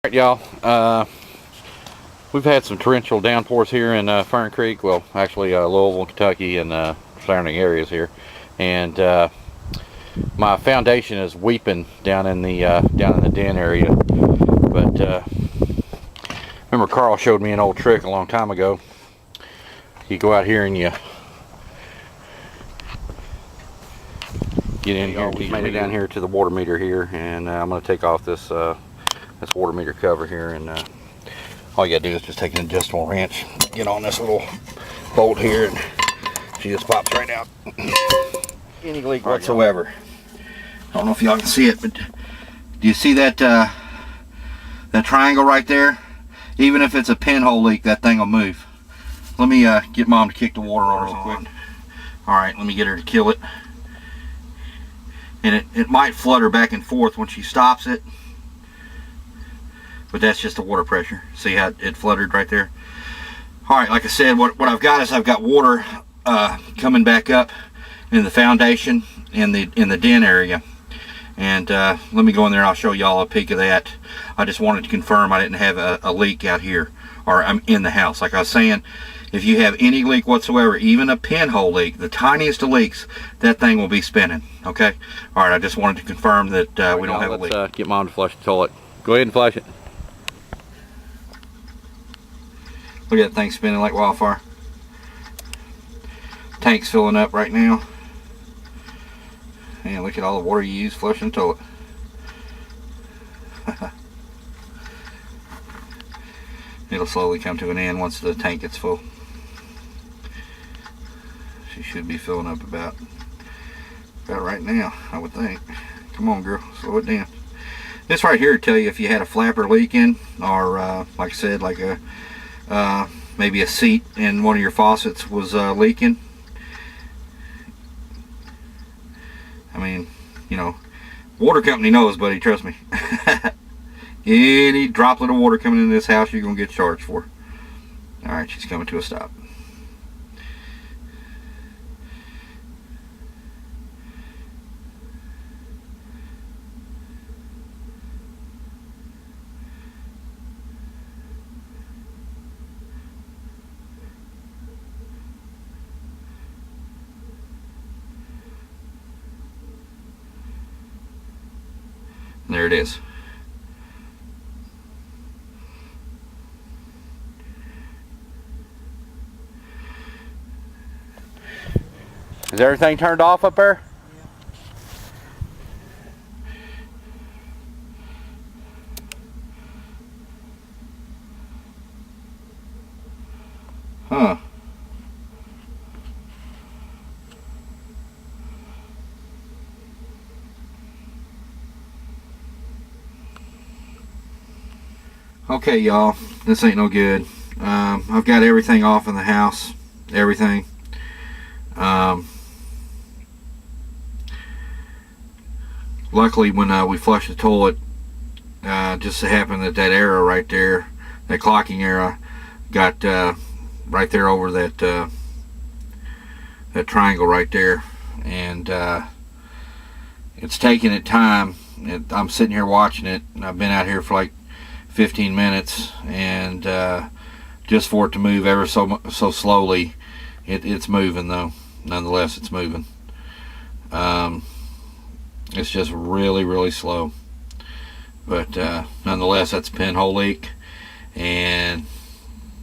Alright, y'all, we've had some torrential downpours here in Fern Creek, well actually Louisville, Kentucky, and surrounding areas here, and my foundation is weeping down in the den area. But remember Carl showed me an old trick a long time ago. You go out here and you get in here. We made it down here to the water meter here, and I'm going to take off this water meter cover here, and all you gotta do is just take an adjustable wrench, get on this little bolt here, and she just pops right out. Any leak whatsoever. I don't know if y'all can see it, but do you see that that triangle right there? Even if it's a pinhole leak, that thing will move. Let me get Mom to kick the water on real quick. Alright, let me get her to kill it. And it might flutter back and forth when she stops it, but that's just the water pressure. See how it fluttered right there? Alright, like I said, what I've got is I've got water coming back up in the foundation in the den area. And let me go in there and I'll show y'all a peek of that. I just wanted to confirm I didn't have a leak out here, or I'm in the house. Like I was saying, if you have any leak whatsoever, even a pinhole leak, the tiniest of leaks, that thing will be spinning. Okay? Alright, I just wanted to confirm that we don't have a leak. Let's get Mom to flush the toilet. Go ahead and flush it. Look at that thing spinning like wildfire. Tank's filling up right now. And look at all the water you use flushing the toilet. It'll slowly come to an end once the tank gets full. She should be filling up about right now, I would think. Come on, girl, slow it down. This right here will tell you if you had a flapper leaking, or like I said, like a maybe a seat in one of your faucets was leaking. I mean, you know, water company knows, buddy, trust me. Any droplet of water coming in this house, you're gonna get charged for. All right, she's coming to a stop. There it is. Is everything turned off up there? Huh. Okay, y'all, this ain't no good. I've got everything off in the house, everything. Luckily, when we flushed the toilet, just so happened that arrow right there, that clocking arrow, got right there over that that triangle right there, and it's taking it time. I'm sitting here watching it, and I've been out here for like 15 minutes, and just for it to move ever so slowly, it's moving though. Nonetheless, it's moving. It's just really slow, but nonetheless, that's a pinhole leak, and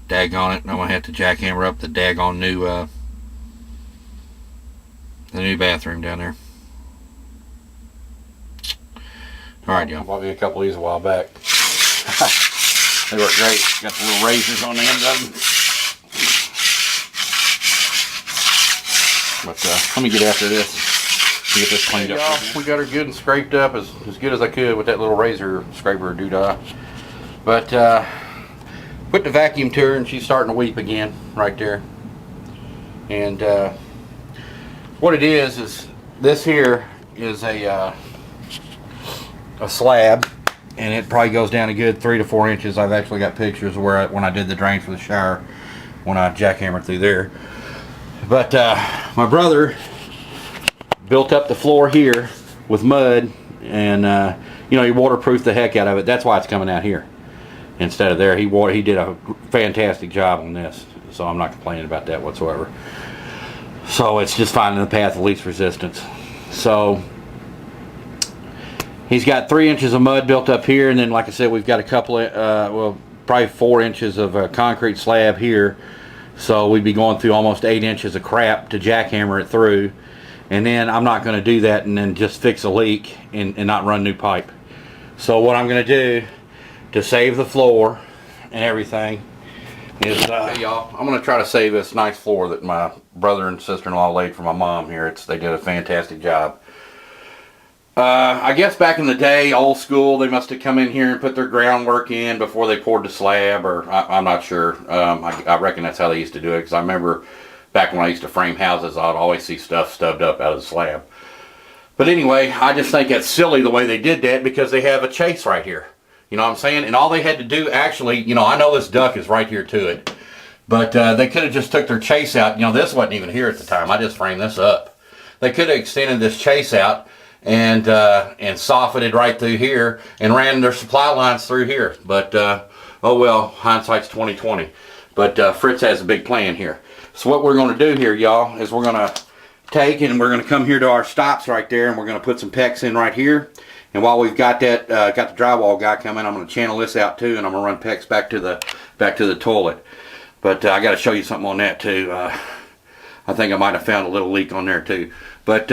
daggone it, I'm gonna have to jackhammer up the daggone new bathroom down there. All right, y'all. Bought me a couple of these a while back. They work great. Got the little razors on the end of them. But let me get after this to get this cleaned up. We got her good and scraped up as good as I could with that little razor scraper doodah. But put the vacuum to her, and she's starting to weep again right there. And what it is this here is a slab, and it probably goes down a good 3 to 4 inches. I've actually got pictures of where when I did the drains for the shower, when I jackhammered through there. But my brother built up the floor here with mud, and you know, he waterproofed the heck out of it. That's why it's coming out here. instead of there. He did a fantastic job on this, so I'm not complaining about that whatsoever. So it's just finding the path of least resistance. So he's got 3 inches of mud built up here, and then like I said, we've got a couple of, well, probably 4 inches of concrete slab here. So we'd be going through almost 8 inches of crap to jackhammer it through. And then I'm not going to do that and then just fix a leak and not run new pipe. So what I'm going to do to save the floor and everything is, hey y'all, I'm going to try to save this nice floor that my brother and sister-in-law laid for my mom here. They did a fantastic job. I guess back in the day, old school, they must have come in here and put their groundwork in before they poured the slab, or I'm not sure. I reckon that's how they used to do it, because I remember back when I used to frame houses, I'd always see stuff stubbed up out of the slab. But anyway, I just think it's silly the way they did that, because they have a chase right here. You know what I'm saying? And all they had to do, actually, you know, I know this duct is right here to it, but they could have just took their chase out. You know, this wasn't even here at the time. I just framed this up. They could have extended this chase out and softened it right through here and ran their supply lines through here. But oh well, hindsight's 20/20. But Fritz has a big plan here. So what we're going to do here, y'all, is we're going to take and we're going to come here to our stops right there, and we're going to put some PEX in right here. And while we've got that, got the drywall guy coming, I'm going to channel this out too, and I'm going to run PEX back to the toilet. But I got to show you something on that too. I think I might have found a little leak on there too. But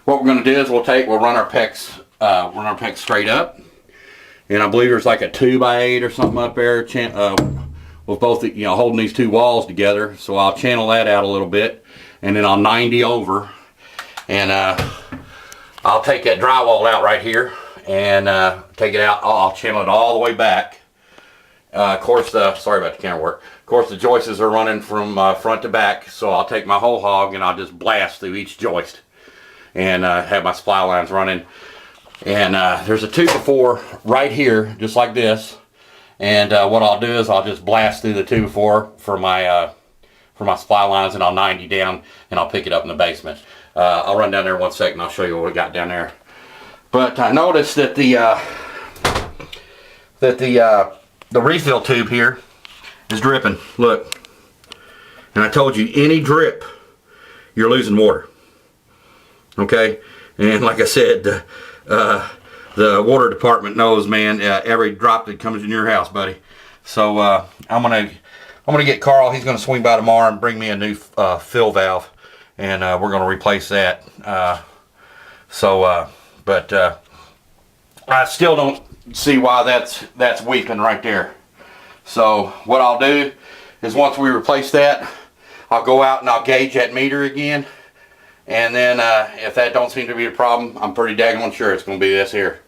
what we're going to do is we'll run our PEX straight up, and I believe there's like a 2x8 or something up there with both, you know, holding these two walls together. So I'll channel that out a little bit, and then I'll 90 over, and I'll take that drywall out right here and take it out. I'll channel it all the way back. Of course, sorry about the camera work. Of course, the joists are running from front to back, so I'll take my whole hog and I'll just blast through each joist and have my supply lines running. And there's a 2x4 right here, just like this. And what I'll do is I'll just blast through the 2x4 for my supply lines, and I'll 90 down, and I'll pick it up in the basement. I'll run down there 1 second. I'll show you what we got down there. But I noticed that the refill tube here is dripping. Look, and I told you, any drip, you're losing water. Okay, and like I said, the water department knows, man. Every drop that comes in your house, buddy. So I'm gonna get Carl. He's gonna swing by tomorrow and bring me a new fill valve, and we're gonna replace that. But I still don't see why that's weeping right there. So what I'll do is, once we replace that, I'll go out and I'll gauge that meter again. And then if that don't seem to be a problem, I'm pretty daggone sure it's going to be this here,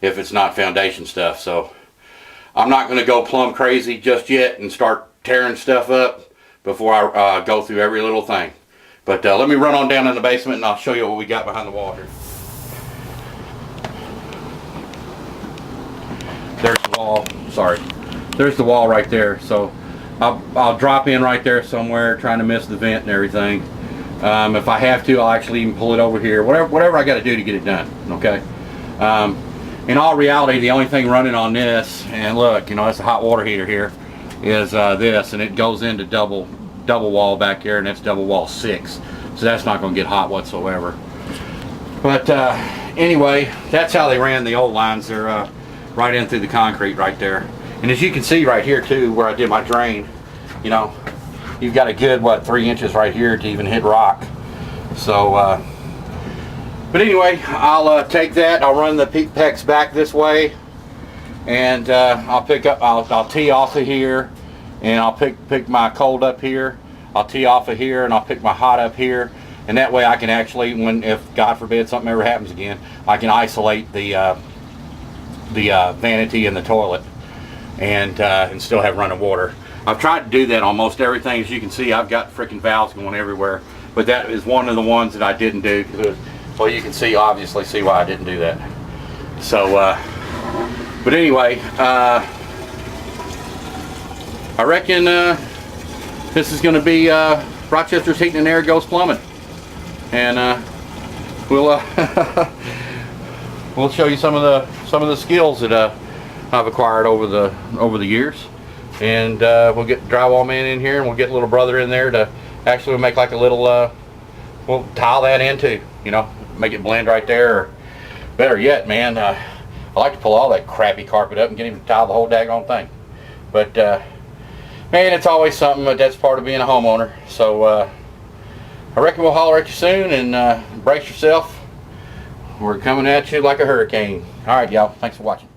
if it's not foundation stuff. So I'm not going to go plumb crazy just yet and start tearing stuff up before I go through every little thing. But let me run on down in the basement and I'll show you what we got behind the wall here. There's the wall. Sorry. There's the wall right there. So I'll drop in right there somewhere, trying to miss the vent and everything. If I have to, I'll actually even pull it over here. Whatever I got to do to get it done. Okay. In all reality, the only thing running on this, and look, you know, that's a hot water heater here, is this, and it goes into double wall back there, and that's double wall 6. So that's not going to get hot whatsoever. But anyway, that's how they ran the old lines. They're right in through the concrete right there. And as you can see right here too, where I did my drain, you know, you've got a good, what, 3 inches right here to even hit rock. So, but anyway, I'll take that, I'll run the PEX back this way, and I'll tee off of here, and I'll pick my cold up here, I'll tee off of here, and I'll pick my hot up here, and that way I can actually, if God forbid something ever happens again, I can isolate the vanity in the toilet and still have running water. I've tried to do that on almost everything. As you can see, I've got freaking valves going everywhere, but that is one of the ones that I didn't do. Well, you can see, obviously see why I didn't do that. So but anyway, I reckon this is going to be Rochester's Heating and Air Goes Plumbing, and we'll we'll show you some of the skills that I've acquired over the years. And we'll get the drywall man in here, and we'll get little brother in there to actually make like a little, we'll tile that in too, you know, make it blend right there. Or better yet, man, I like to pull all that crappy carpet up and get him to tile the whole daggone thing. But man, it's always something, but that's part of being a homeowner. So I reckon we'll holler at you soon, and brace yourself. We're coming at you like a hurricane. All right, y'all, thanks for watching.